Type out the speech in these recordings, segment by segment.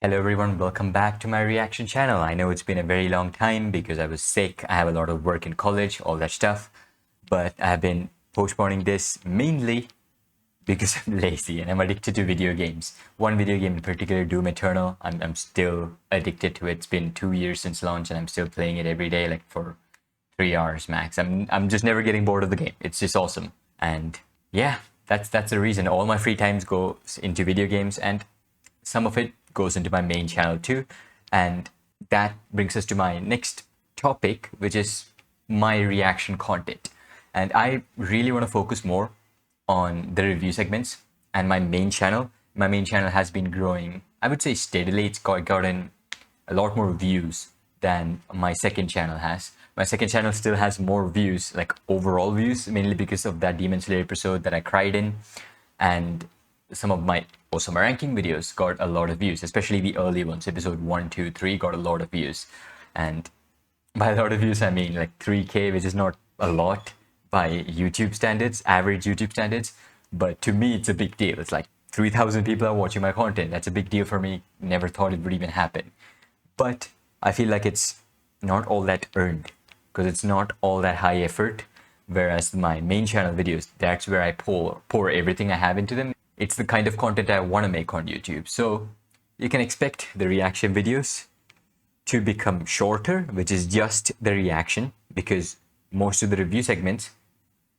Hello everyone, welcome back to my reaction channel. I know it's been a very long time because I was sick. I have a lot of work in college, all that stuff. But I've been postponing this mainly because I'm lazy and I'm addicted to video games. One video game in particular, Doom Eternal, I'm still addicted to it. It's been 2 years since launch and I'm still playing it every day, like for 3 hours max. I'm just never getting bored of the game. It's just awesome. And yeah, that's the reason. All my free times goes into video games and some of it goes into my main channel too. And that brings us to my next topic, which is my reaction content. And I really want to focus more on the review segments and my main channel. My main channel has been growing, I would say steadily. It's gotten a lot more views than my second channel has. My second channel still has more views, like overall views, mainly because of that Demon Slayer episode that I cried in. And some of my Ousama ranking videos got a lot of views, especially the early ones. Episode 1, 2, 3 got a lot of views. And by a lot of views, I mean like 3K, which is not a lot by YouTube standards, average YouTube standards. But to me, it's a big deal. It's like 3,000 people are watching my content. That's a big deal for me. Never thought it would even happen. But I feel like it's not all that earned because it's not all that high effort. Whereas my main channel videos, that's where I pour everything I have into them. It's the kind of content I want to make on YouTube. So you can expect the reaction videos to become shorter, which is just the reaction, because most of the review segments,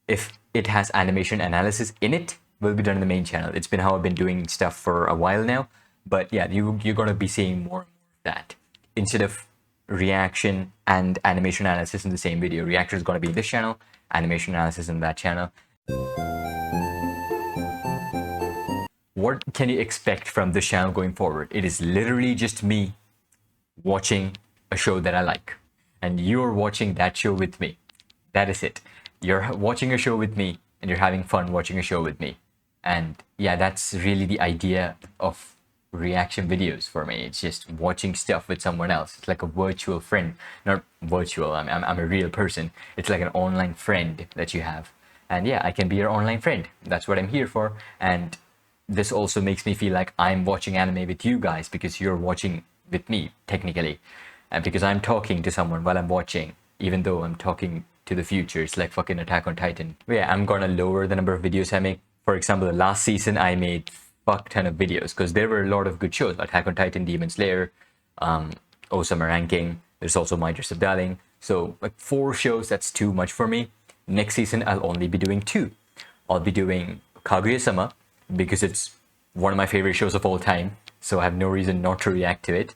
if it has animation analysis in it, will be done in the main channel. It's been how I've been doing stuff for a while now. But yeah, you're going to be seeing more and more of that. Instead of reaction and animation analysis in the same video, reaction is going to be in this channel, animation analysis in that channel. What can you expect from this channel going forward? It is literally just me watching a show that I like. And you're watching that show with me. That is it. You're watching a show with me and you're having fun watching a show with me. And yeah, that's really the idea of reaction videos for me. It's just watching stuff with someone else. It's like a virtual friend. Not virtual, I'm a real person. It's like an online friend that you have. And yeah, I can be your online friend. That's what I'm here for. And this also makes me feel like I'm watching anime with you guys because you're watching with me, technically. And because I'm talking to someone while I'm watching, even though I'm talking to the future. It's like fucking Attack on Titan. But yeah, I'm gonna lower the number of videos I make. For example, the last season I made fuck ton of videos because there were a lot of good shows. Attack on Titan, Demon Slayer, Ousama ranking. There's also My Dress of Darling. So like 4 shows, that's too much for me. Next season, I'll only be doing 2. I'll be doing Kaguya-sama, because it's one of my favorite shows of all time, so I have no reason not to react to it.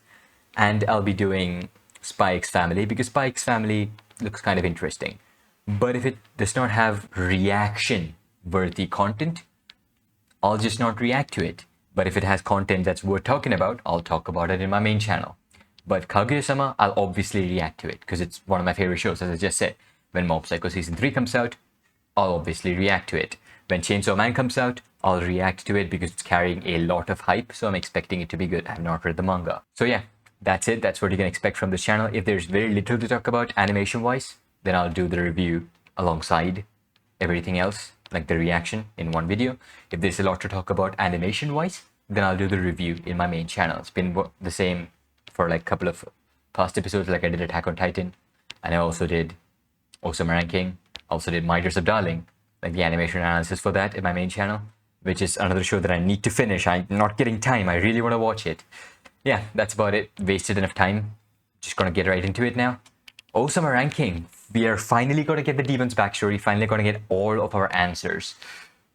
And I'll be doing Spy X Family because Spy X Family looks kind of interesting. But if it does not have reaction-worthy content, I'll just not react to it. But if it has content that's worth talking about, I'll talk about it in my main channel. But Kaguya-sama, I'll obviously react to it because it's one of my favorite shows, as I just said. When Mob Psycho Season 3 comes out, I'll obviously react to it. When Chainsaw Man comes out, I'll react to it because it's carrying a lot of hype, so I'm expecting it to be good. I've not read the manga. So yeah, that's it. That's what you can expect from this channel. If there's very little to talk about animation-wise, then I'll do the review alongside everything else, like the reaction in one video. If there's a lot to talk about animation-wise, then I'll do the review in my main channel. It's been the same for like a couple of past episodes, like I did Attack on Titan, and I also did Ousama ranking, also did My Dress of Darling, like the animation analysis for that in my main channel, which is another show that I need to finish. I'm not getting time. I really want to watch it. Yeah, that's about it. Wasted enough time. Just gonna get right into it now. Ousama ranking. We are finally gonna get the Demon's backstory. Finally gonna get all of our answers,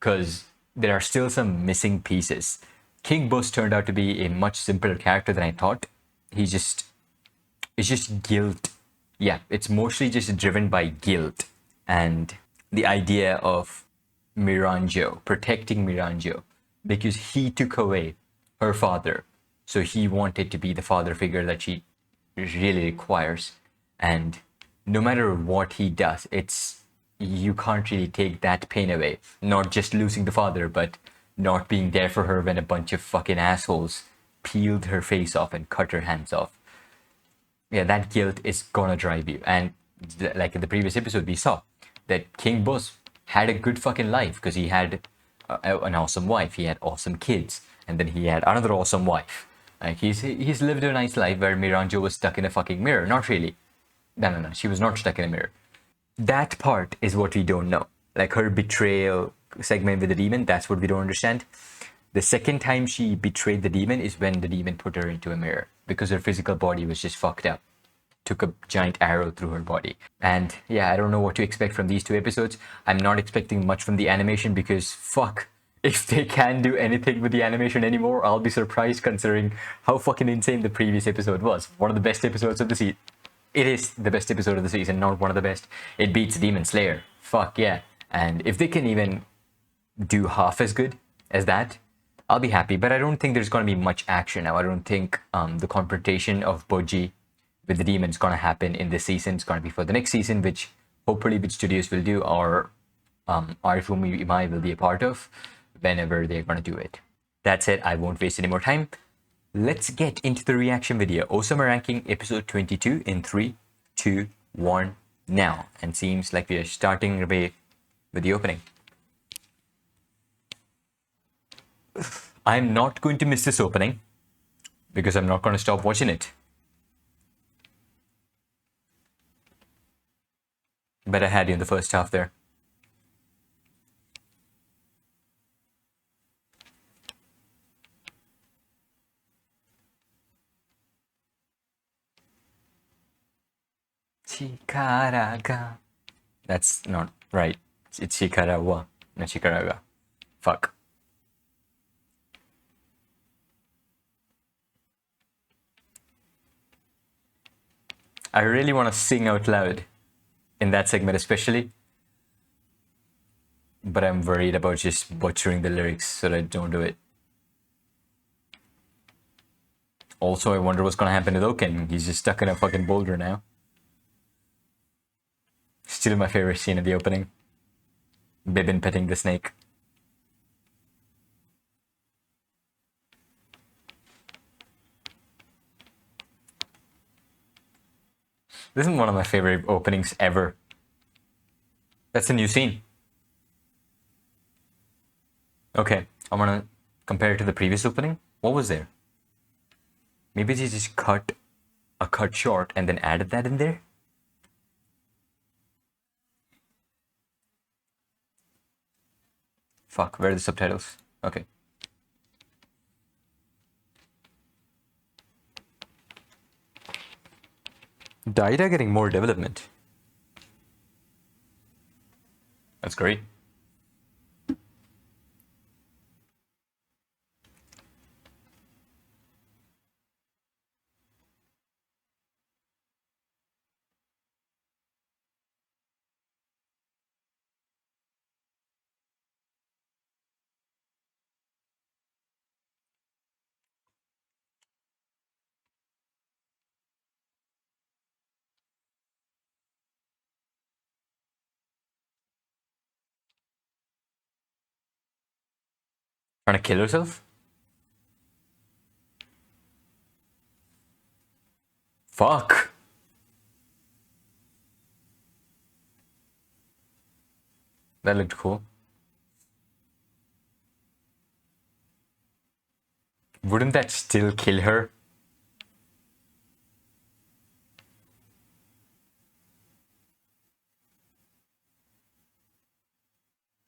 because there are still some missing pieces. King Boss turned out to be a much simpler character than I thought. It's just guilt. Yeah, it's mostly just driven by guilt and the idea of Miranjo, protecting Miranjo, because he took away her father. So he wanted to be the father figure that she really requires. And no matter what he does, you can't really take that pain away. Not just losing the father, but not being there for her when a bunch of fucking assholes peeled her face off and cut her hands off. Yeah, that guilt is gonna drive you. And like in the previous episode, we saw that King Boss had a good fucking life because he had an awesome wife, he had awesome kids, and then he had another awesome wife. Like he's lived a nice life where Miranjo was stuck in a fucking mirror. Not really. No. She was not stuck in a mirror. That part is what we don't know. Like her betrayal segment with the demon, that's what we don't understand. The second time she betrayed the demon is when the demon put her into a mirror because her physical body was just fucked up. Took a giant arrow through her body. And yeah, I don't know what to expect from these two episodes. I'm not expecting much from the animation because fuck, if they can do anything with the animation anymore, I'll be surprised considering how fucking insane the previous episode was. One of the best episodes of the season. It is the best episode of the season, not one of the best. It beats Demon Slayer. Fuck yeah. And if they can even do half as good as that, I'll be happy. But I don't think there's going to be much action now. I don't think the confrontation of Bojji with the demon is going to happen in this season. It's going to be for the next season, which hopefully which studios will do, or Arifumi Imai will be a part of whenever they're going to do it. That's it. I won't waste any more time. Let's get into the reaction video. Ousama ranking episode 22 in 3, 2, 1 now. And seems like we are starting away with the opening. I'm not going to miss this opening because I'm not going to stop watching it. But I had you in the first half there. Chikaraga. That's not right. It's Chikarawa, not Chikaraga. Fuck. I really want to sing out loud in that segment especially. But I'm worried about just butchering the lyrics, so I don't do it. Also, I wonder what's gonna happen to Loken. He's just stuck in a fucking boulder now. Still my favorite scene of the opening. Bibin petting the snake. This is one of my favorite openings ever. That's a new scene. Okay, I'm gonna compare it to the previous opening. What was there? Maybe they just cut a cut short and then added that in there? Fuck, where are the subtitles? Okay. Daida getting more development. That's great. Trying to kill herself? Fuck. That looked cool. Wouldn't that still kill her?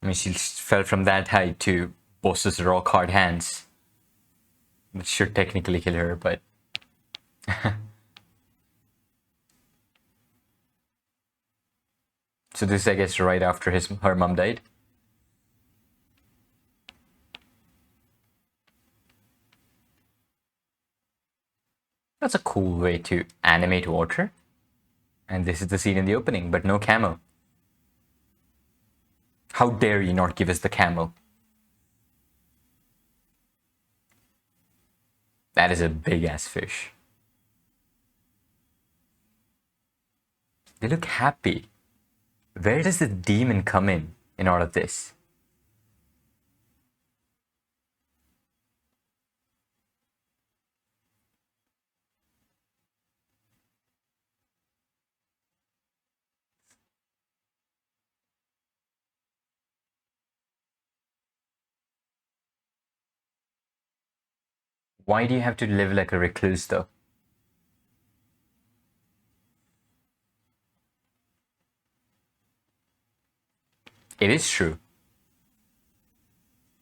I mean, she fell from that height to Boss's rock hard hands. Which should technically kill her, but... So this, I guess, right after her mom died? That's a cool way to animate water. And this is the scene in the opening, but no camel. How dare you not give us the camel? That is a big ass fish. They look happy. Where does the demon come in all of this? Why do you have to live like a recluse, though? It is true.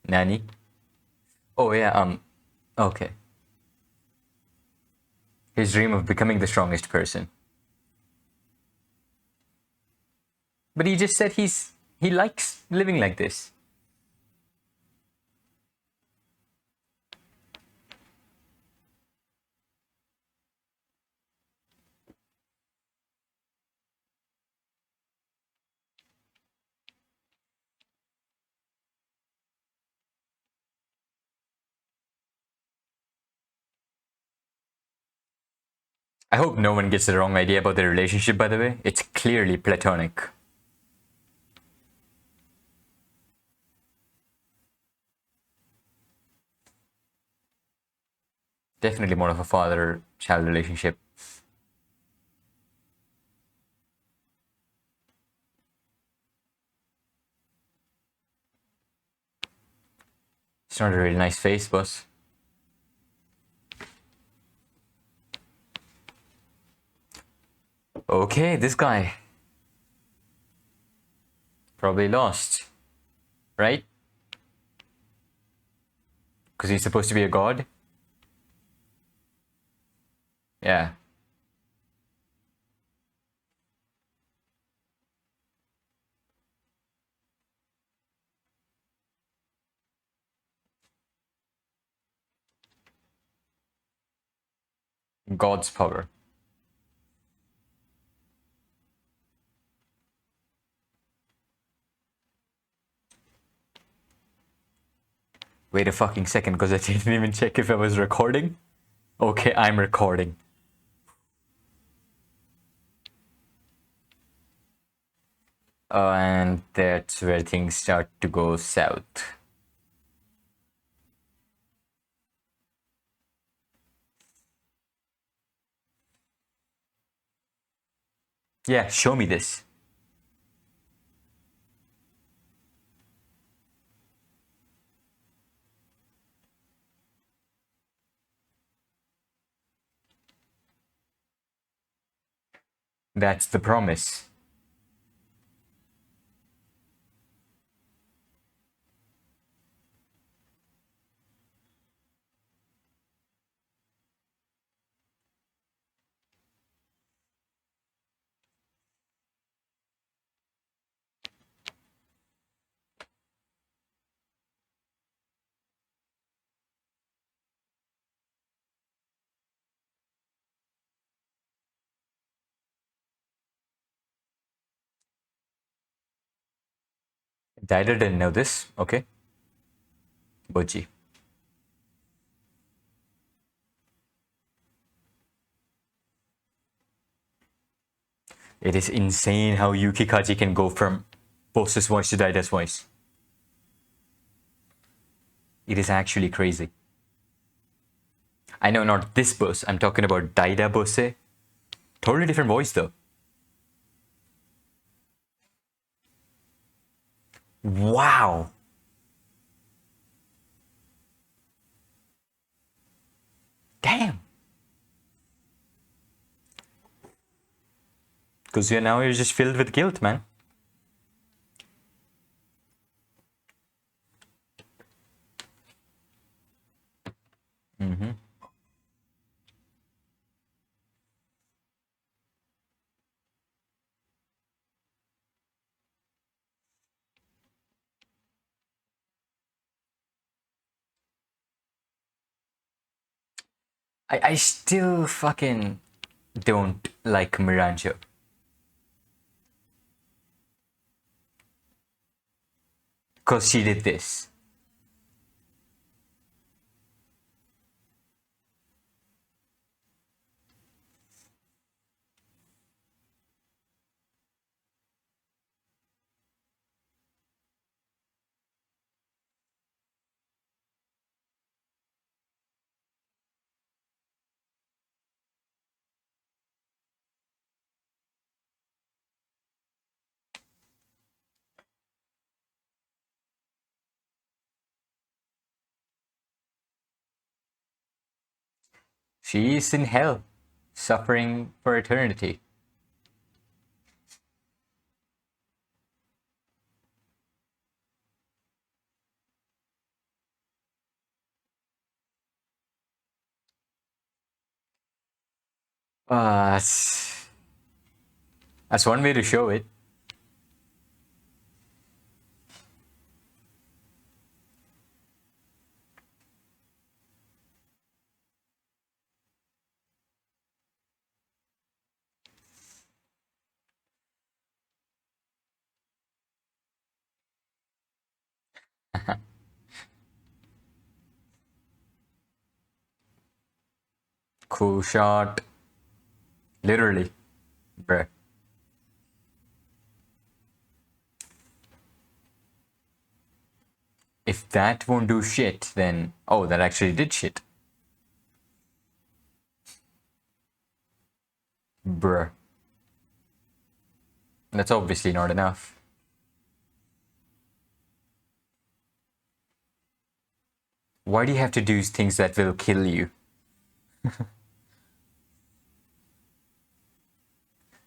Nani? Oh, yeah, okay. His dream of becoming the strongest person. But he just said he likes living like this. I hope no one gets the wrong idea about their relationship, by the way. It's clearly platonic. Definitely more of a father-child relationship. It's not a really nice face, boss. Okay, this guy. Probably lost. Right? Because he's supposed to be a god? Yeah. God's power. Wait a fucking second, because I didn't even check if I was recording. Okay, I'm recording. And that's where things start to go south. Yeah, show me this. That's the promise. I didn't know this. Okay. Bojji. It is insane how Yuki Kaji can go from Boss's voice to Daida's voice. It is actually crazy. I know not this boss, I'm talking about Daida Bosse. Totally different voice though. Wow. Damn. Because you're just filled with guilt, man. Mm-hmm. I still fucking don't like Miranjo. Because she did this. She is in hell, suffering for eternity. That's one way to show it. Cool shot. Literally. Bruh. If that won't do shit, then... Oh, that actually did shit. Bruh. That's obviously not enough. Why do you have to do things that will kill you?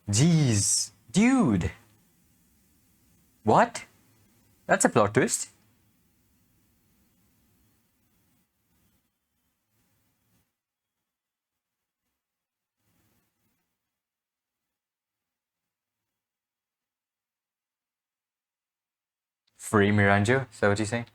Jeez. Dude. What? That's a plot twist. Free Miranjo? Is that what you're saying?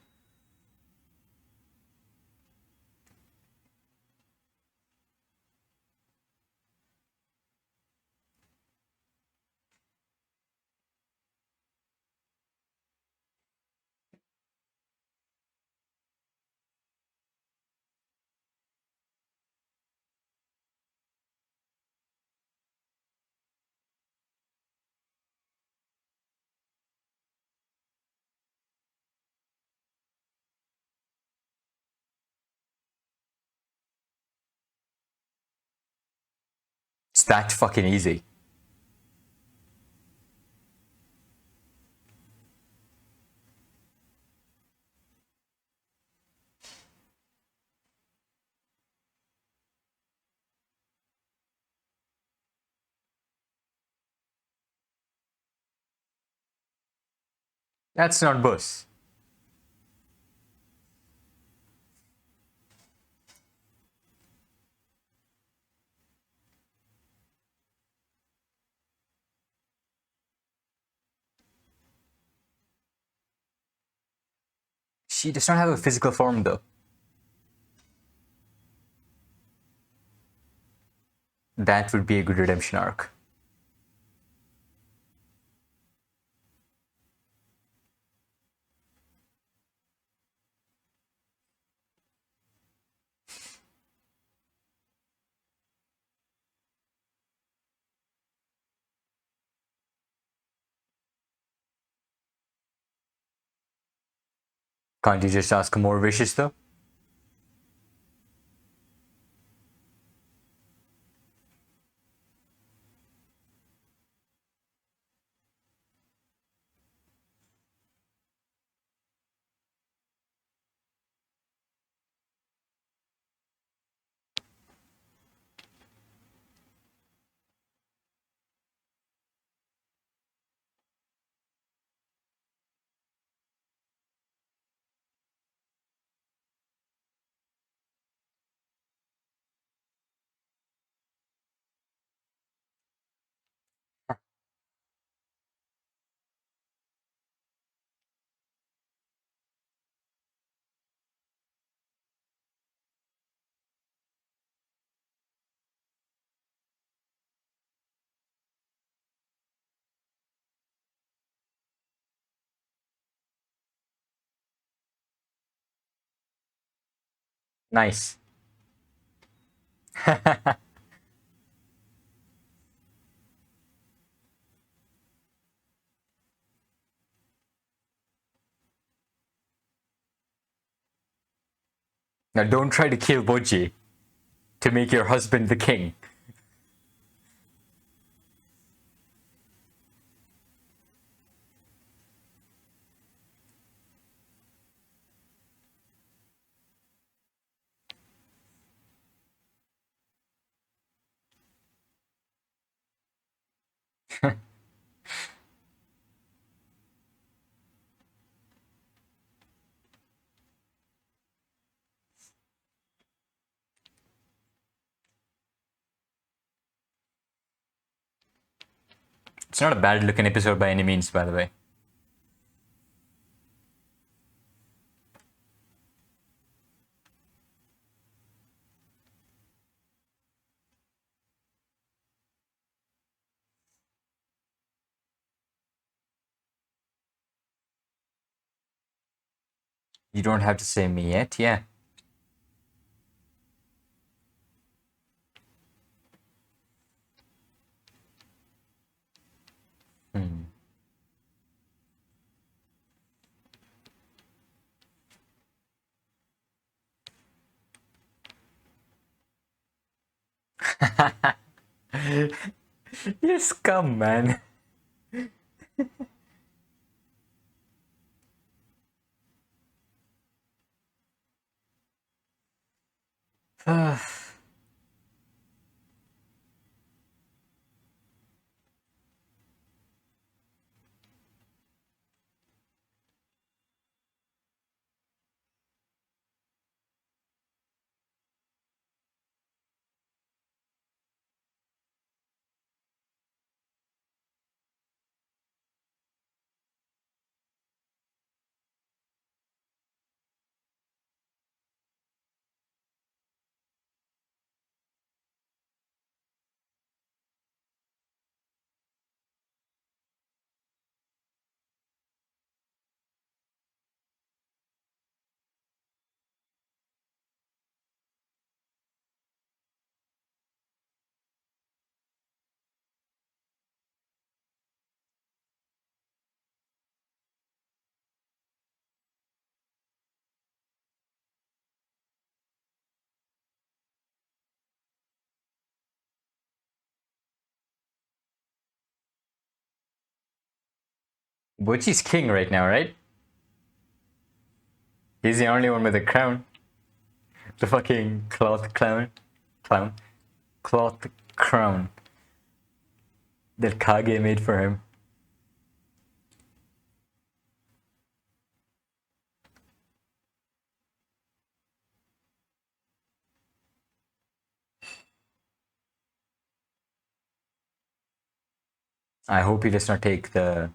It's that fucking easy. That's not Bus. She does not have a physical form though. That would be a good redemption arc. Can't you just ask more wishes though? Nice. Now don't try to kill Bojji to make your husband the king. It's not a bad looking episode by any means, by the way. You don't have to say me yet, yeah. Hmm. Yes, come, man. Bojji's king right now, right? He's the only one with a crown. The fucking cloth clown. Clown. Cloth crown that Kage made for him. I hope he does not take the...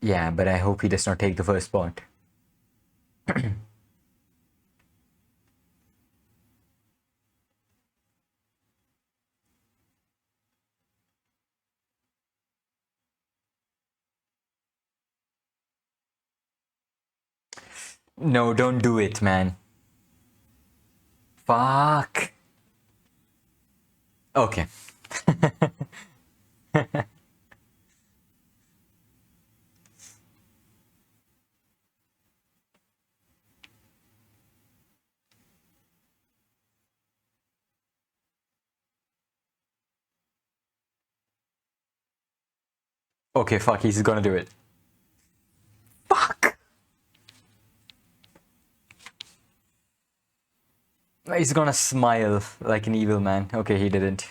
Yeah, but I hope he does not take the first spot. No, don't do it, man. Fuck. Okay. Okay, fuck, he's gonna do it. Fuck! He's gonna smile like an evil man. Okay, he didn't.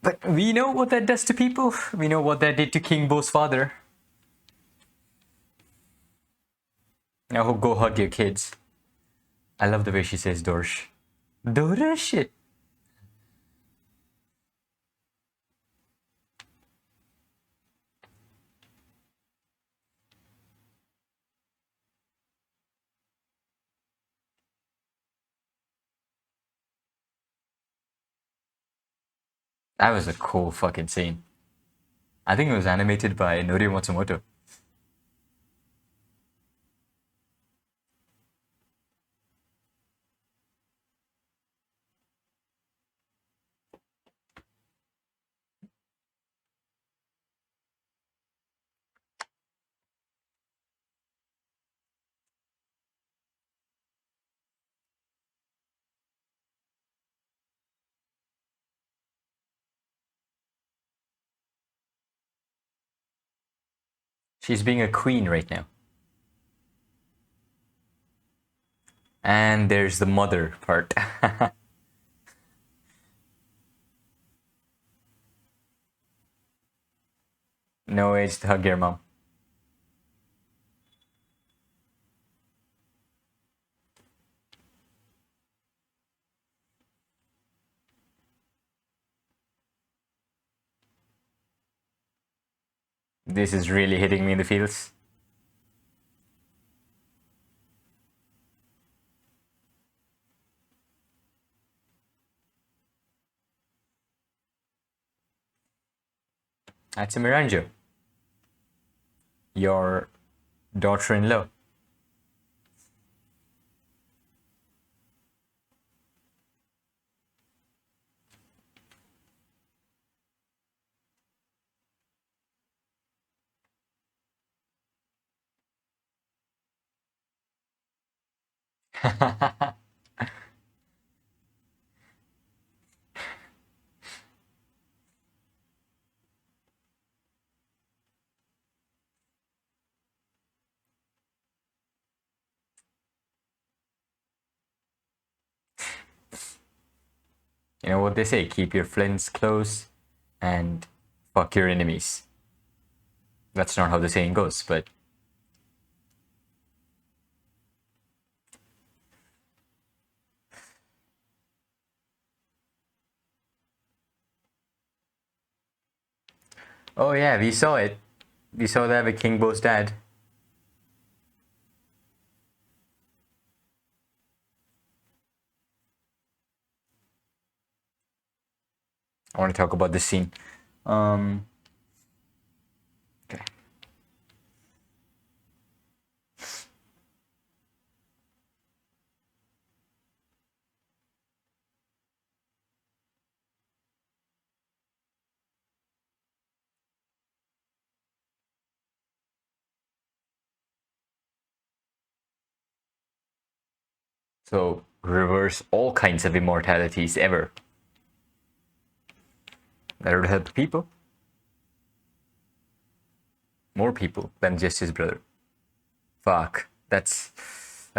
But we know what that does to people. We know what that did to King Bo's father. Now go hug your kids. I love the way she says Dorsh. Dorsh? That was a cool fucking scene. I think it was animated by Norio Matsumoto. She's being a queen right now. And there's the mother part. No age to hug your mom. This is really hitting me in the feels. That's a Miranjo. Your daughter-in-law. You know what they say, keep your flints close and fuck your enemies. That's not how the saying goes, but oh yeah, we saw it. We saw that with King Bo's dad. I want to talk about this scene. Okay. So reverse all kinds of immortalities ever. That would help people. More people than just his brother. Fuck. That's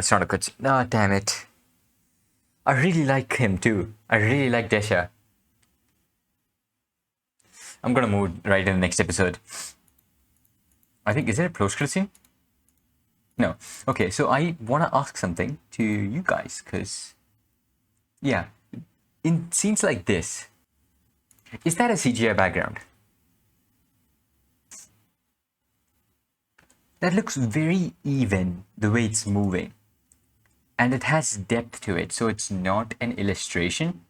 not a good. No, damn it. I really like him too. I really like Desha. I'm gonna move right in the next episode. I think, is it a post-credit scene? No. Okay, so I want to ask something to you guys, because, yeah, in scenes like this, is that a CGI background? That looks very even, the way it's moving. And it has depth to it, so it's not an illustration.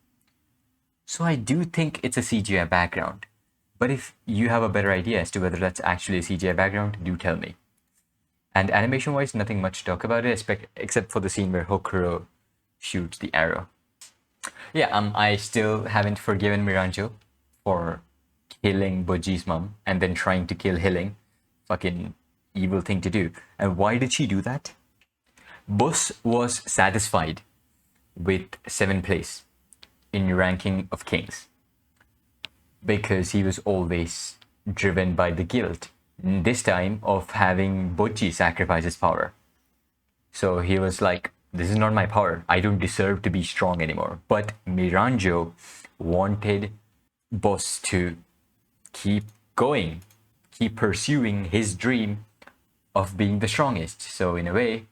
So I do think it's a CGI background. But if you have a better idea as to whether that's actually a CGI background, do tell me. And animation-wise, nothing much to talk about it, except for the scene where Hokuro shoots the arrow. Yeah, I still haven't forgiven Miranjo for killing Bojji's mom and then trying to kill Hilling. Fucking evil thing to do. And why did she do that? Bus was satisfied with 7th place in ranking of kings because he was always driven by the guilt, this time of having Bojji sacrifice his power. So he was like, this is not my power. I don't deserve to be strong anymore. But Miranjo wanted Bus to keep going, keep pursuing his dream of being the strongest. So in a way,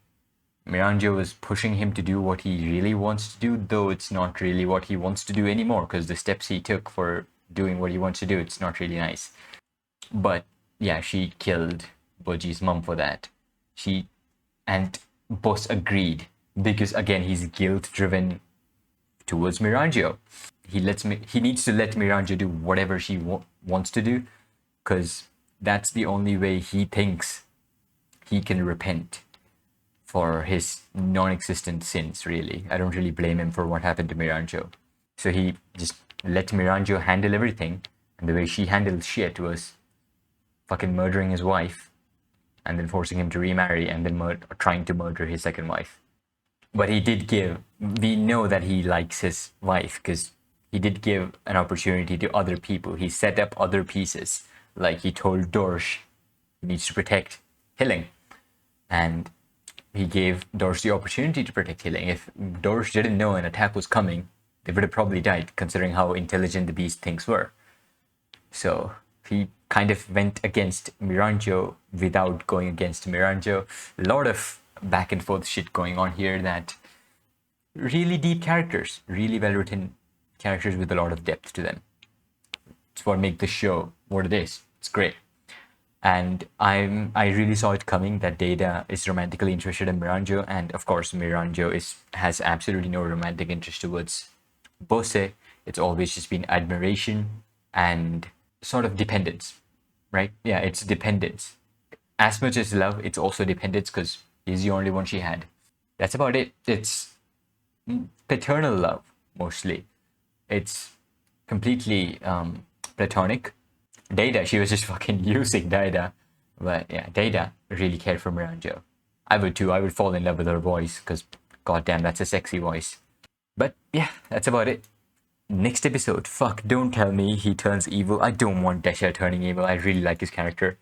Miranjo was pushing him to do what he really wants to do, though it's not really what he wants to do anymore, because the steps he took for doing what he wants to do, it's not really nice. But yeah, she killed Bojji's mom for that. And Boss agreed, because again, he's guilt-driven towards Miranjo. He needs to let Miranjo do whatever she wants to do, because that's the only way he thinks he can repent for his non-existent sins, really. I don't really blame him for what happened to Miranjo. So he just let Miranjo handle everything, and the way she handled shit was fucking murdering his wife, and then forcing him to remarry, and then trying to murder his second wife. But he did we know that he likes his wife, because he did give an opportunity to other people. He set up other pieces, like he told Dorsch he needs to protect Hilling, and he gave Dorsch the opportunity to protect Hilling. If Dorsch didn't know an attack was coming, they would have probably died, considering how intelligent the beast things were. So he kind of went against Miranjo without going against Miranjo. A lot of back and forth shit going on here, that really deep characters, really well written characters with a lot of depth to them. It's what makes the show what it is. It's great. And I really saw it coming that Data is romantically interested in Miranjo, and of course Miranjo has absolutely no romantic interest towards Bose. It's always just been admiration and sort of dependence, right? Yeah, it's dependence. As much as love, it's also dependence because he's the only one she had. That's about it. It's paternal love mostly. It's completely platonic. Data, she was just fucking using Data. But yeah, Data really cared for Miranjo. I would too. I would fall in love with her voice because, goddamn, that's a sexy voice. But yeah, that's about it. Next episode. Fuck, don't tell me he turns evil. I don't want Desha turning evil. I really like his character.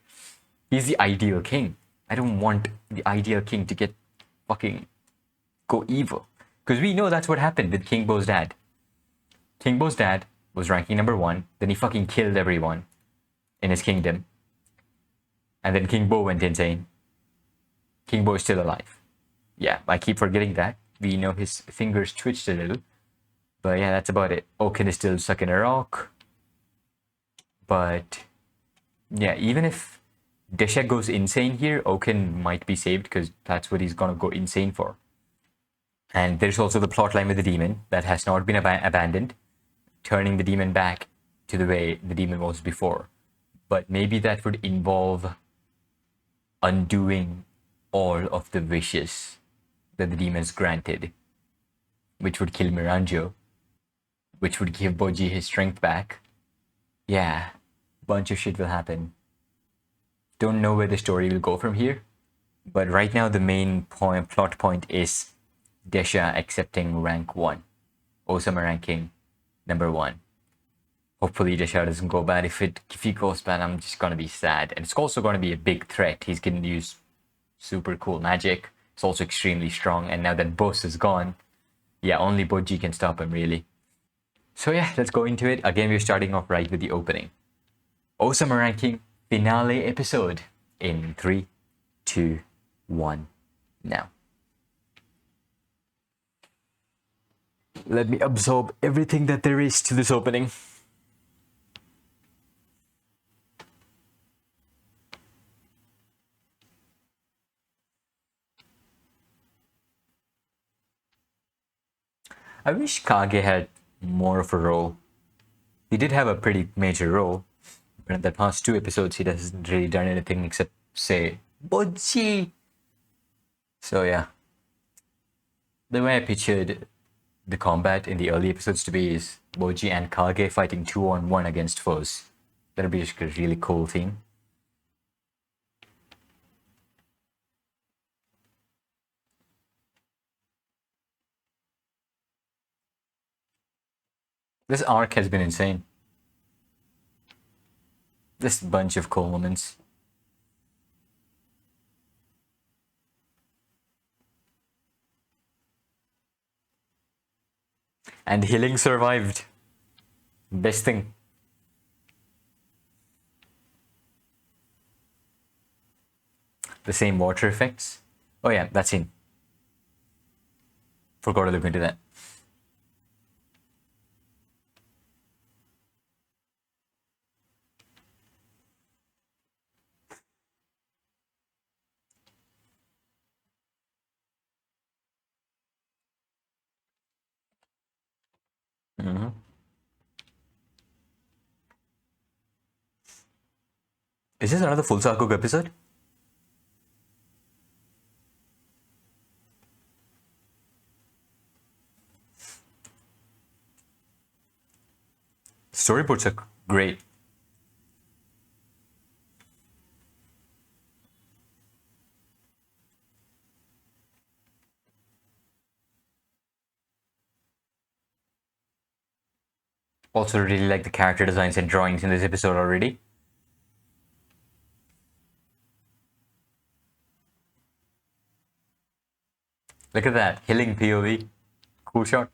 He's the ideal king. I don't want the ideal king to get fucking go evil. Because we know that's what happened with King Bo's dad. King Bo's dad was ranking number 1. Then he fucking killed everyone in his kingdom. And then King Bo went insane. King Bo is still alive. Yeah, I keep forgetting that. We know his fingers twitched a little. But yeah, that's about it. Oaken is still stuck in a rock. But yeah, even if Desha goes insane here, Oaken might be saved because that's what he's gonna go insane for. And there's also the plotline with the demon that has not been abandoned, turning the demon back to the way the demon was before. But maybe that would involve undoing all of the wishes that the demons granted, which would kill Miranjo, which would give Bojji his strength back. Yeah, bunch of shit will happen. Don't know where the story will go from here, but right now the main plot point is Desha accepting rank 1. Ousama ranking number 1. Hopefully Desha doesn't go bad. If he goes bad, I'm just gonna be sad. And it's also gonna be a big threat. He's gonna use super cool magic. It's also extremely strong. And now that Boss is gone, yeah, only Bojji can stop him, really. So yeah, let's go into it. Again, we're starting off right with the opening. Ousama ranking finale episode in 3, 2, 1, now. Let me absorb everything that there is to this opening. I wish Kage had more of a role. He did have a pretty major role, but in the past 2 episodes, he hasn't really done anything except say, Bojji! So yeah. The way I pictured the combat in the early episodes to be is Bojji and Kage fighting 2-on-1 against foes. That'd be just a really cool theme. This arc has been insane. This bunch of cool moments. And healing survived. Best thing. The same water effects. Oh yeah, that scene. Forgot to look into that. Is this another full Sakuk episode? Storyboards are great. Also really like the character designs and drawings in this episode already. Look at that, healing POV. Cool shot.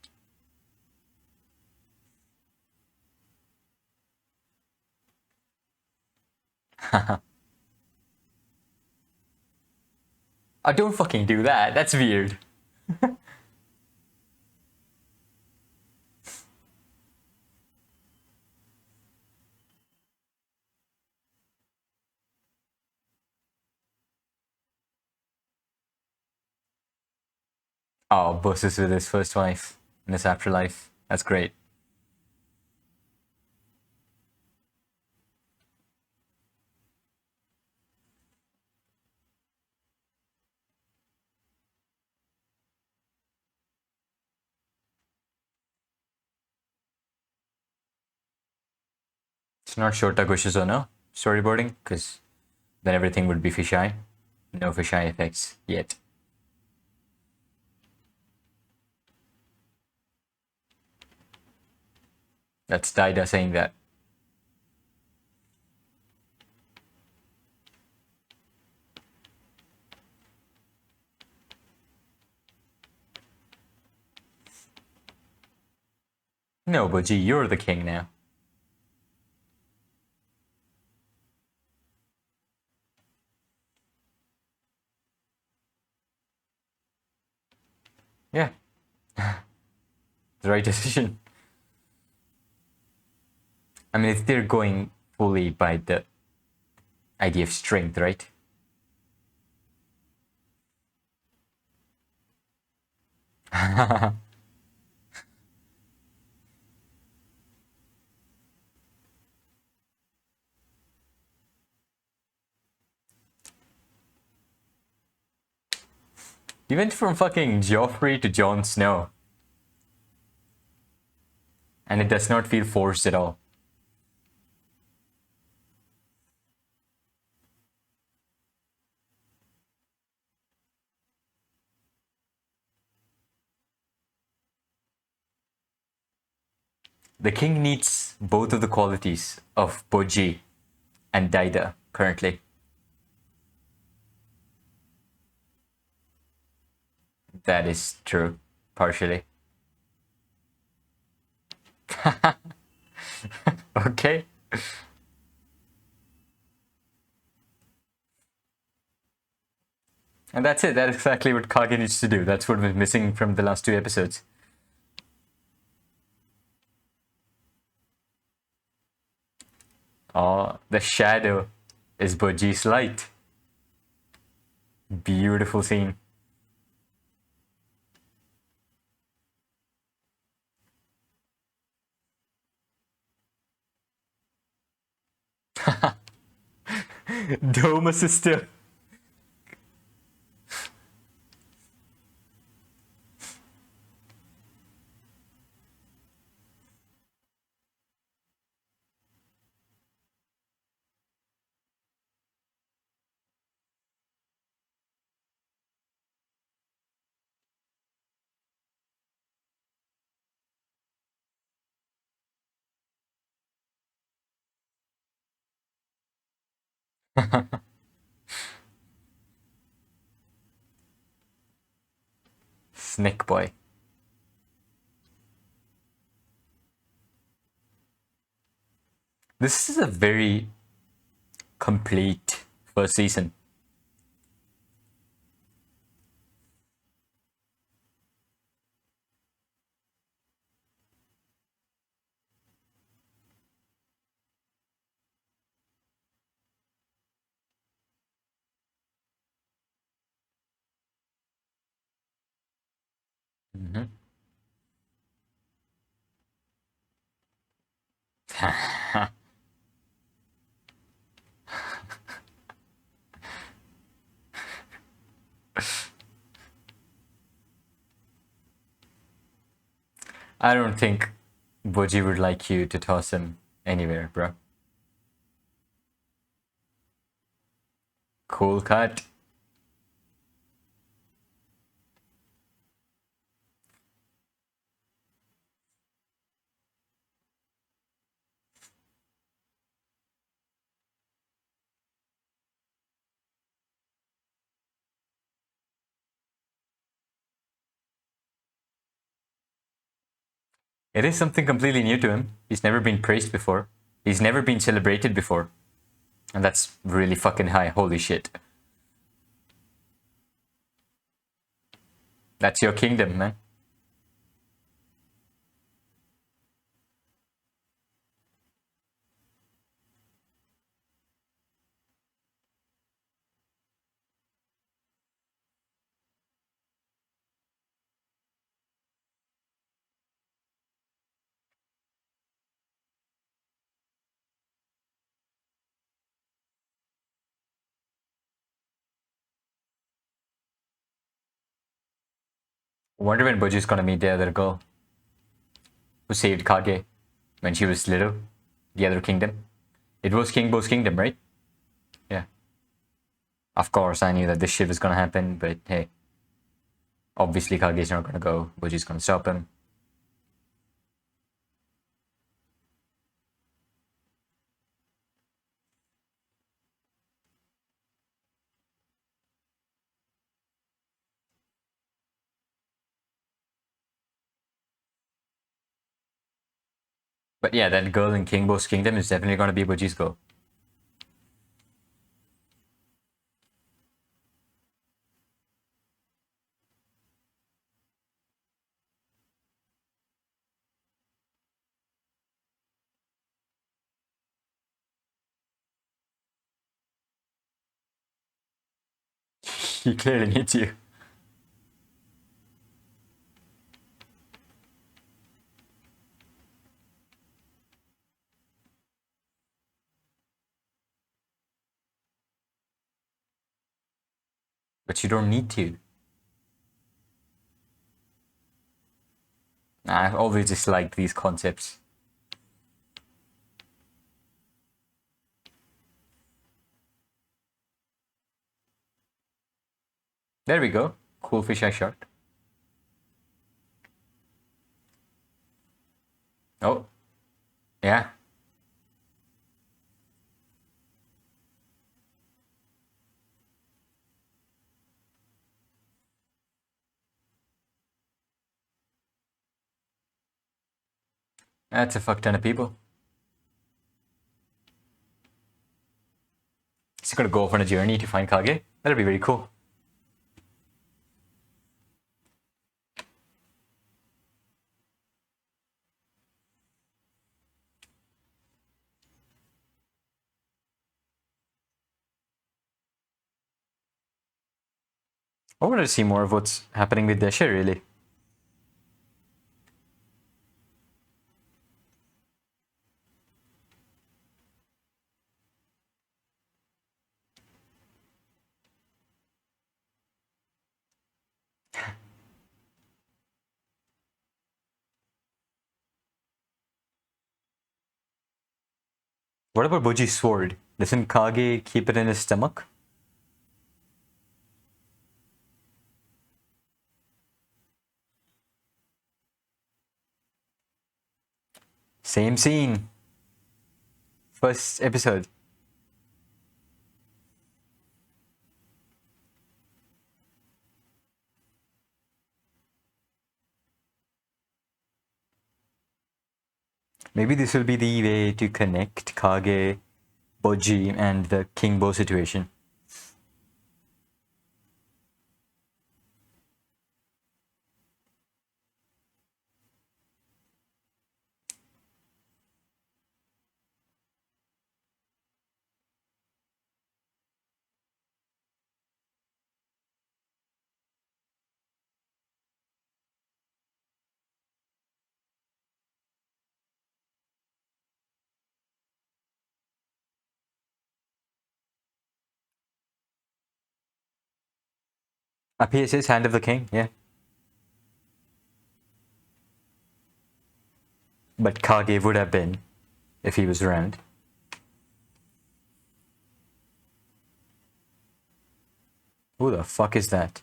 Oh, don't fucking do that. That's weird. Oh, Bus is with his first wife in his afterlife. That's great. It's not Shota Goshizono storyboarding, because then everything would be fisheye. No fisheye effects yet. That's Daida saying that. No, Bojji, you're the king now. Yeah. The right decision. I mean, if they're going fully by the idea of strength, right? You went from fucking Joffrey to Jon Snow. And it does not feel forced at all. The king needs both of the qualities of Bojji and Daida currently. That is true, partially. Okay. And that's it. That's exactly what Kage needs to do. That's what was missing from the last two episodes. Oh, the shadow is Bojji's light. Beautiful scene. Doma sister. Snake boy. This is a very complete first season. Mm-hmm. I don't think Bojji would like you to toss him anywhere, bro. Cool cut. It is something completely new to him. He's never been praised before. He's never been celebrated before. And that's really fucking high. Holy shit. That's your kingdom, man. Wonder when Bojji's gonna meet the other girl who saved Kage when she was little. The other kingdom. It was King Bo's kingdom, right? Yeah. Of course, I knew that this shit was gonna happen, but hey. Obviously, Kage's not gonna go. Bojji's gonna stop him. But yeah, that girl in King Bo's kingdom is definitely gonna be Bojji's girl. He clearly needs you. But you don't need to. I've always disliked these concepts. There we go. Cool fisheye shot. Oh. Yeah. That's a fuck ton of people. He's gonna go off on a journey to find Kage. That'll be very cool. I wanted to see more of what's happening with Desha, really. What about Bojji's sword? Doesn't Kage keep it in his stomach? Same scene. First episode. Maybe this will be the way to connect Kage, Bojji, and the King Bo situation. A PSA's Hand of the King, yeah. But Kage would have been if he was around. Who the fuck is that?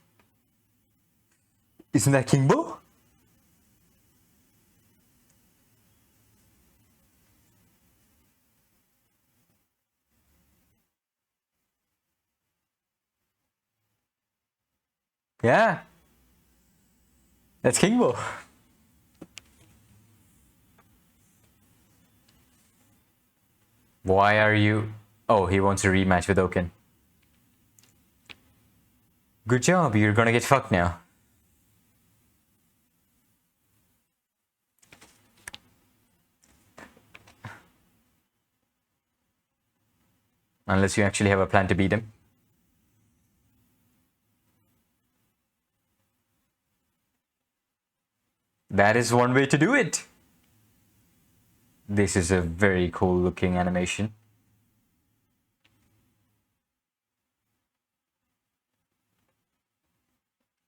Isn't that King Bo? Yeah. That's King Bo. Why are you Oh, he wants a rematch with Oaken. Good job, you're gonna get fucked now. Unless you actually have a plan to beat him. That is one way to do it. This is a very cool looking animation.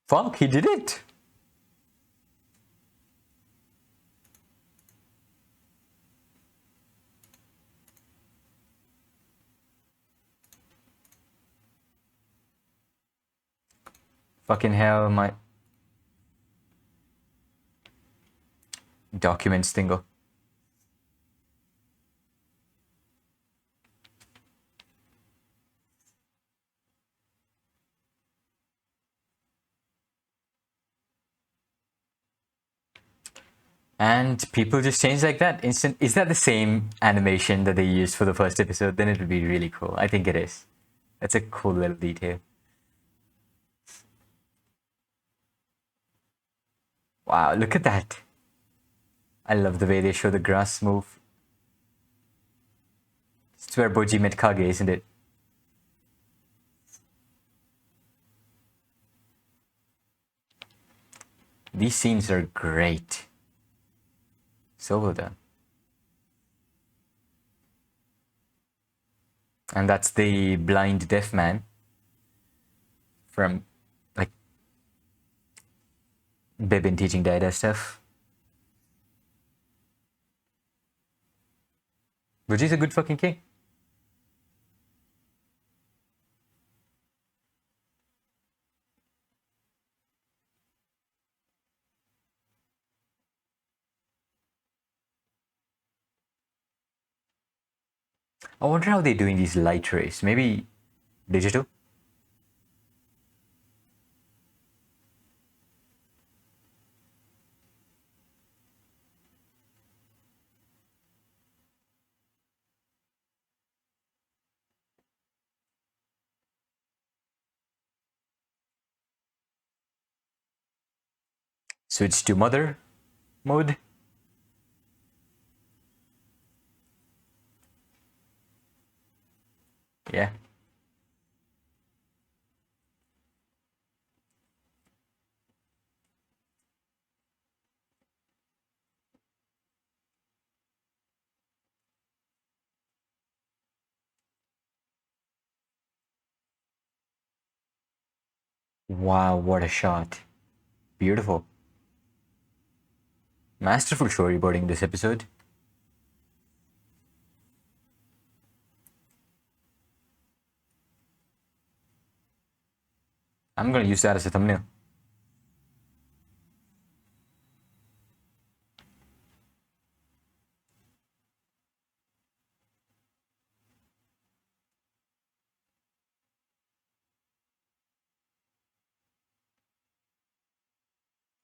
Fuck, he did it! Fucking hell, my documents thingo. And people just change like that. Instant. Is that the same animation that they used for the first episode? Then it would be really cool. I think it is. That's a cool little detail. Wow, look at that. I love the way they show the grass move. It's where Bojji met Kage, isn't it? These scenes are great. So well done. And that's the blind deaf man from like Bibin teaching Daida stuff. Bojji's a good fucking king. I wonder how they're doing these light rays. Maybe digital? Switch to mother mode. Yeah. Wow, what a shot. Beautiful. Masterful storyboarding this episode. I'm gonna use that as a thumbnail.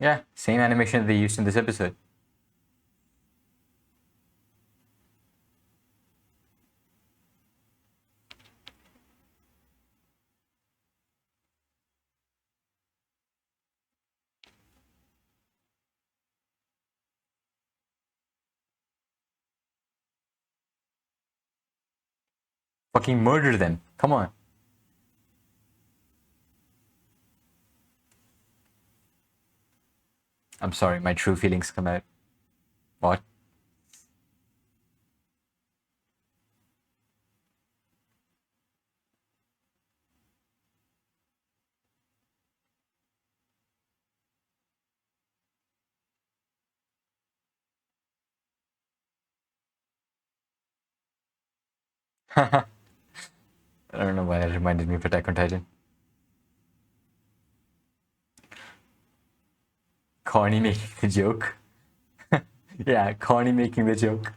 Yeah, same animation they used in this episode. Fucking murder them. Come on. I'm sorry, my true feelings come out. What? I don't know why that reminded me of Attack on Titan. Corny making the joke. Yeah, Corny making the joke.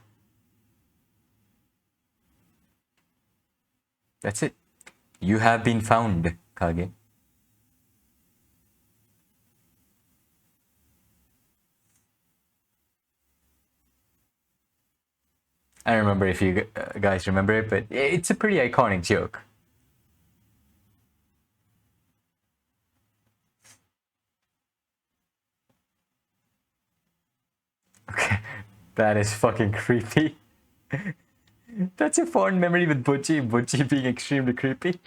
That's it. You have been found, Kage. I don't remember if you guys remember it, but it's a pretty iconic joke. Okay, that is fucking creepy. That's a fond memory with Bojji being extremely creepy.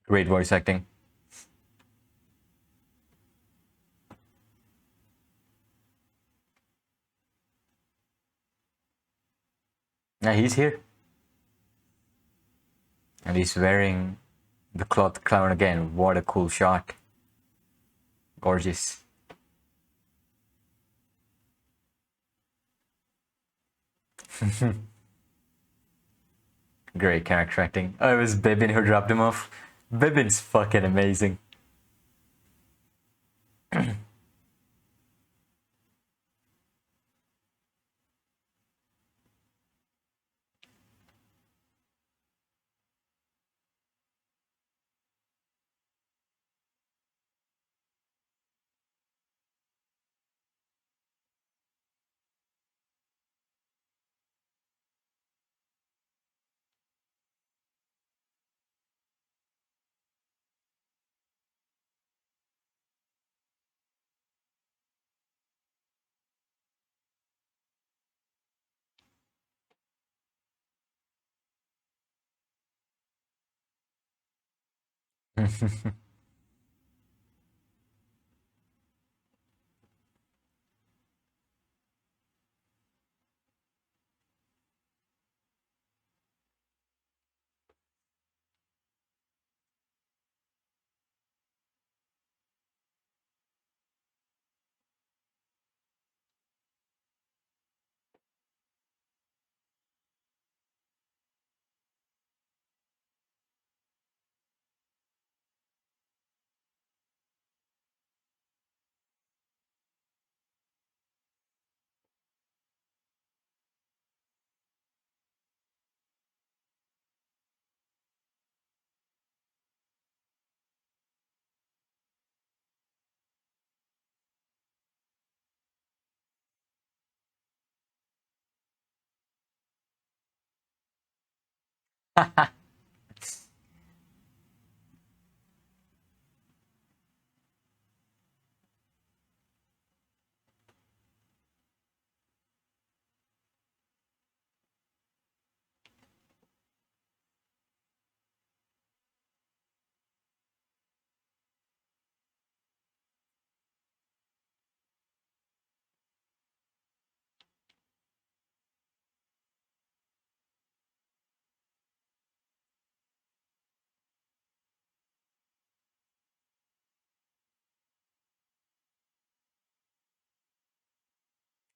Great voice acting. Yeah, he's here. And he's wearing the cloth crown again. What a cool shot. Gorgeous. Great character acting. Oh, it was Bibin who dropped him off. Bibin's fucking amazing.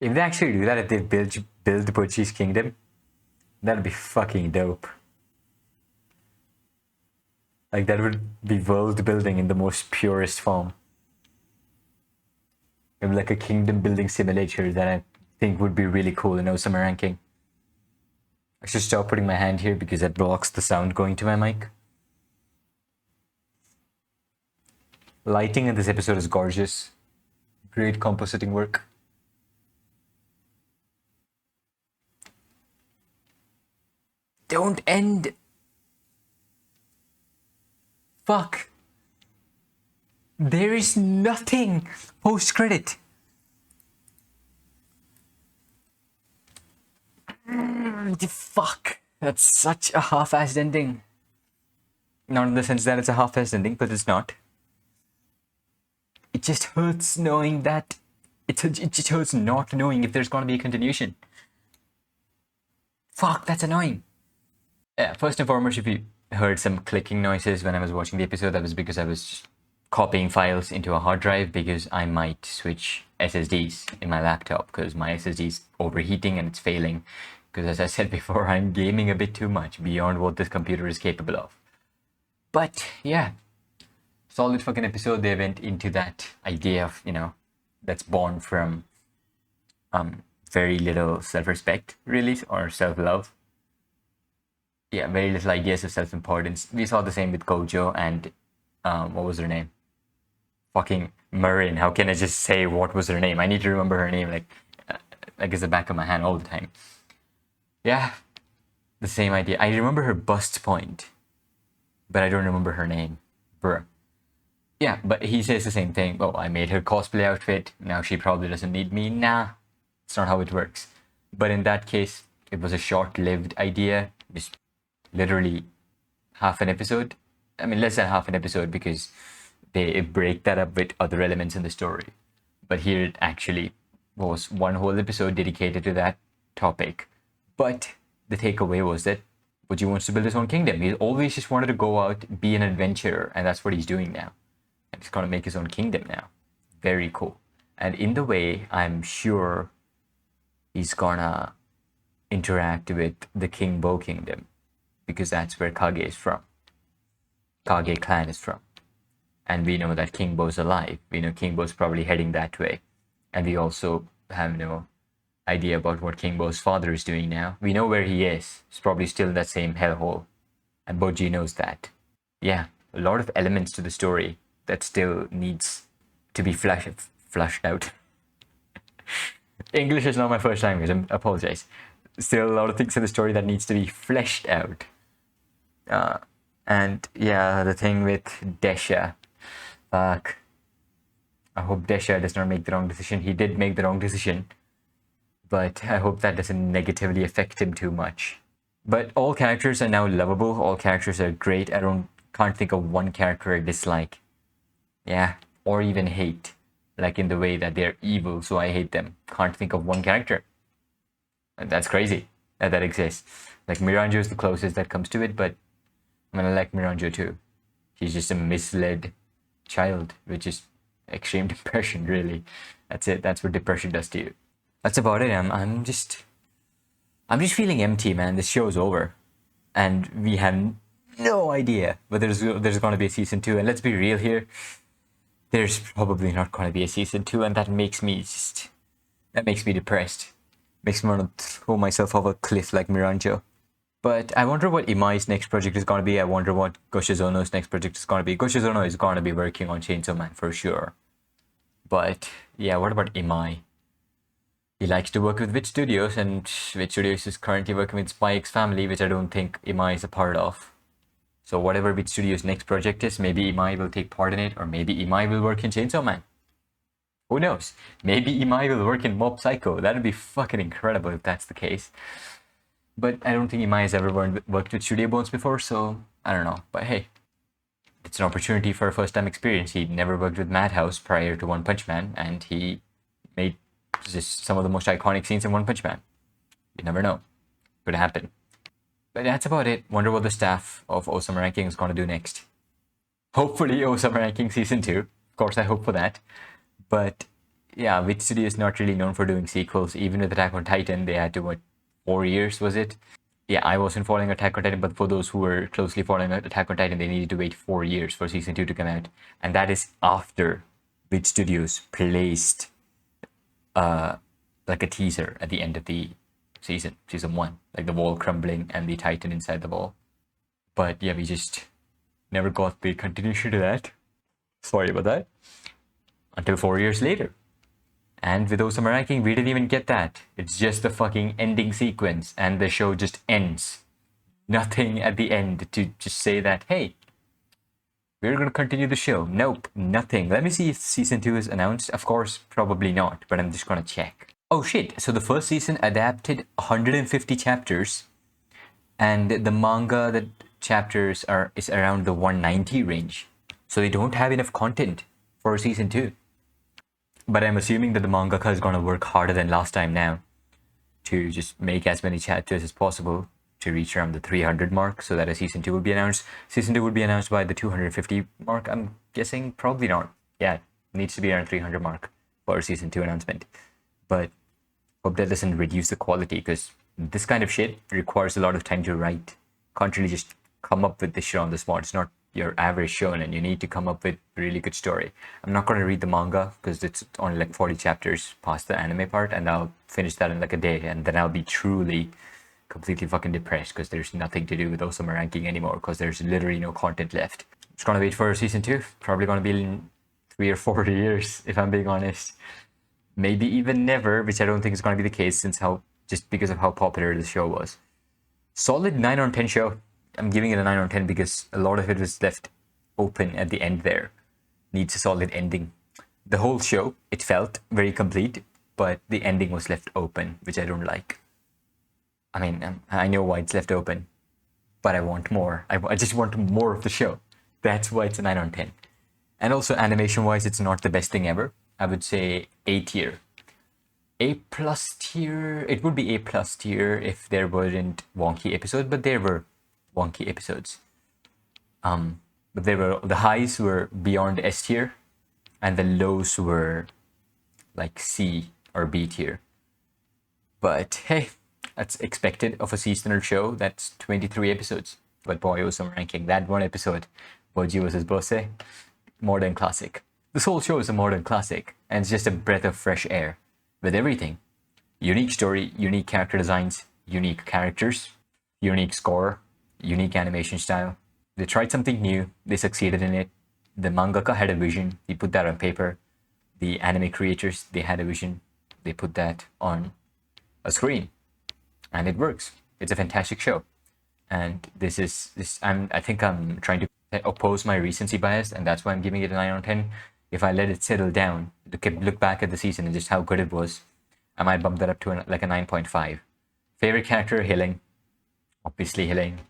If they actually do that, if they build Bojji's kingdom, that'd be fucking dope. Like that would be world building in the most purest form. Maybe like a kingdom building simulator that I think would be really cool in Ousama ranking. I should stop putting my hand here because that blocks the sound going to my mic. Lighting in this episode is gorgeous. Great compositing work. Don't end. Fuck. There is nothing post credit. Fuck. That's such a half-assed ending. Not in the sense that it's a half-assed ending, but it's not. It just hurts knowing that. It just hurts not knowing if there's gonna be a continuation. Fuck, that's annoying. Yeah, first and foremost, if you heard some clicking noises when I was watching the episode, that was because I was copying files into a hard drive because I might switch SSDs in my laptop because my SSD is overheating and it's failing. Because as I said before, I'm gaming a bit too much beyond what this computer is capable of. But yeah, solid fucking episode. They went into that idea of, that's born from very little self-respect, really, or self-love. Yeah, very little ideas of self-importance. We saw the same with Gojo and what was her name? Fucking Marin. How can I just say what was her name? I need to remember her name like it's the back of my hand all the time. Yeah, the same idea. I remember her bust point, but I don't remember her name. Bruh. Yeah, but he says the same thing. Oh, I made her cosplay outfit. Now she probably doesn't need me. Nah, it's not how it works. But in that case, it was a short-lived idea. Just literally half an episode. I mean, less than half an episode because they break that up with other elements in the story. But here it actually was one whole episode dedicated to that topic. But the takeaway was that Bojji wants to build his own kingdom. He always just wanted to go out, be an adventurer, and that's what he's doing now. And he's gonna make his own kingdom now. Very cool. And in the way, I'm sure he's gonna interact with the King Bo kingdom because that's where Kage is from. Kage clan is from. And we know that King Bo's alive. We know King Bo's probably heading that way. And we also have no idea about what King Bo's father is doing now. We know where he is. He's probably still in that same hellhole. And Bojji knows that. Yeah, a lot of elements to the story that still needs to be flushed out. English is not my first language, I apologize. Still a lot of things in the story that needs to be fleshed out. And yeah, the thing with Desha. Fuck. I hope Desha does not make the wrong decision. He did make the wrong decision. But I hope that doesn't negatively affect him too much. But all characters are now lovable. All characters are great. Can't think of one character I dislike. Yeah, or even hate. Like in the way that they're evil, so I hate them. Can't think of one character. And that's crazy that exists. Like Miranjo is the closest that comes to it, but I'm gonna like Miranjo too. She's just a misled child, which is extreme depression, really. That's it. That's what depression does to you. That's about it. I'm just feeling empty, man. This show's over, and we have no idea whether there's going to be a season 2. And let's be real here, there's probably not going to be a season 2, and that makes me depressed. Makes me want to throw myself off a cliff like Miranjo. But I wonder what Imai's next project is going to be. I wonder what Goshizono's next project is going to be. Goshizono is going to be working on Chainsaw Man for sure. But yeah, what about Imai? He likes to work with Witch Studios, and Witch Studios is currently working with Spy X Family, which I don't think Imai is a part of. So whatever Witch Studios' next project is, maybe Imai will take part in it, or maybe Imai will work in Chainsaw Man. Who knows? Maybe Imai will work in Mob Psycho. That would be fucking incredible if that's the case. But I don't think Imai has ever worked with Studio Bones before, so I don't know. But hey, it's an opportunity for a first-time experience. He never worked with Madhouse prior to One Punch Man, and he made just some of the most iconic scenes in One Punch Man. You never know. Could happen. But that's about it. Wonder what the staff of Ousama Ranking is going to do next. Hopefully Ousama Ranking Season 2. Of course, I hope for that. But yeah, Witch Studio is not really known for doing sequels. Even with Attack on Titan, they had to, 4 years, was it? Yeah, I wasn't following Attack on Titan, but for those who were closely following Attack on Titan, they needed to wait 4 years for Season 2 to come out. And that is after Witch Studios placed like a teaser at the end of the season 1, like the wall crumbling and the Titan inside the wall. But yeah, we just never got the continuation to that. Sorry about that. Until 4 years later. And with Ousama Ranking, we didn't even get that. It's just the fucking ending sequence, and the show just ends. Nothing at the end to just say that, hey, we're going to continue the show. Nope, nothing. Let me see if Season 2 is announced. Of course, probably not, but I'm just going to check. Oh shit, so the first season adapted 150 chapters, and the manga that chapters is around the 190 range. So they don't have enough content for Season 2. But I'm assuming that the mangaka is going to work harder than last time now to just make as many chapters as possible to reach around the 300 mark so that a Season 2 will be announced. Season 2 would be announced by the 250 mark, I'm guessing. Probably not. Yeah, it needs to be around 300 mark for a Season 2 announcement. But hope that doesn't reduce the quality, because this kind of shit requires a lot of time to write. Can't really just come up with this shit on the spot. It's not your average shonen. You need to come up with a really good story. I'm not going to read the manga because it's only like 40 chapters past the anime part, and I'll finish that in like a day, and then I'll be truly completely fucking depressed because there's nothing to do with Ousama ranking anymore because there's literally no content left. Just gonna wait for season 2. Probably gonna be in 3 or 4 years, if I'm being honest. Maybe even never, which I don't think is gonna be the case just because of how popular the show was. Solid 9 on 10 show. I'm giving it a 9 on 10 because a lot of it was left open at the end there. Needs a solid ending. The whole show, it felt very complete, but the ending was left open, which I don't like. I mean, I know why it's left open, but I want more. I just want more of the show. That's why it's a 9 on 10. And also animation-wise, it's not the best thing ever. I would say A tier. A plus tier. It would be A plus tier if there weren't wonky episodes, but there were wonky episodes. But the highs were beyond S tier, and the lows were like C or B tier. But hey, that's expected of a seasonal show. That's 23 episodes. But boy, Ousama ranking that one episode, Bojji versus Bose, modern classic. This whole show is a modern classic, and it's just a breath of fresh air with everything. Unique story, unique character designs, unique characters, unique score, unique animation style. They tried something new, they succeeded in it. The mangaka had a vision, he put that on paper. The anime creators, they had a vision, they put that on a screen. And it works. It's a fantastic show. And I think I'm trying to oppose my recency bias, and that's why I'm giving it a 9 on 10. If I let it settle down, look back at the season and just how good it was, I might bump that up to like a 9.5. Favorite character, Hilling. Obviously Hilling.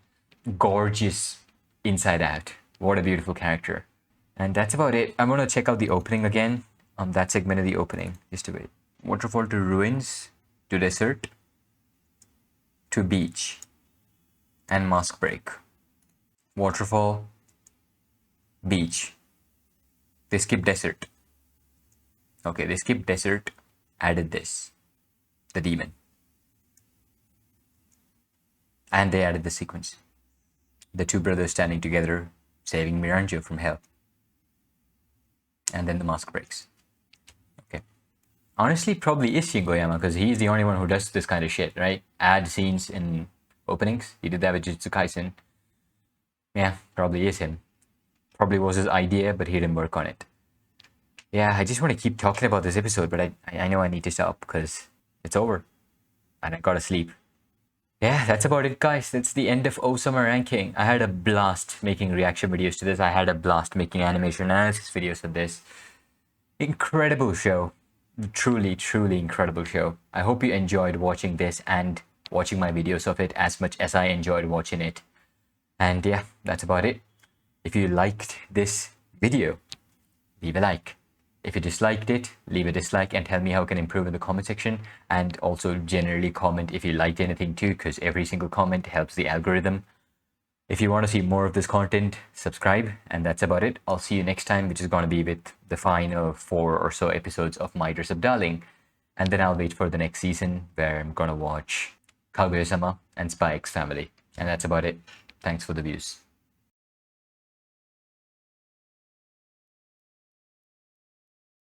Gorgeous inside out. What a beautiful character. And that's about it. I'm gonna check out the opening again. That segment of the opening. Just a bit. Waterfall to ruins, to desert, to beach, and mask break. Waterfall, beach. They skipped desert. Okay, they skipped desert, added this. The demon. And they added the sequence. The two brothers standing together, saving Miranjo from hell. And then the mask breaks. Okay. Honestly, probably is Shin Goyama, because he's the only one who does this kind of shit, right? Add scenes in openings. He did that with Jujutsu Kaisen. Yeah, probably is him. Probably was his idea, but he didn't work on it. Yeah, I just want to keep talking about this episode, but I know I need to stop because it's over. And I gotta sleep. Yeah, that's about it, guys. That's the end of Ousama ranking. I had a blast making reaction videos to this. I had a blast making animation analysis videos of this. Incredible show. Truly, truly incredible show. I hope you enjoyed watching this and watching my videos of it as much as I enjoyed watching it. And yeah, that's about it. If you liked this video, leave a like. If you disliked it, leave a dislike and tell me how I can improve in the comment section. And also generally comment if you liked anything too, because every single comment helps the algorithm. If you want to see more of this content, subscribe. And that's about it. I'll see you next time, which is going to be with the final 4 or so episodes of My Dress Up Darling. And then I'll wait for the next season where I'm going to watch Kaguya-sama and Spy X Family. And that's about it. Thanks for the views.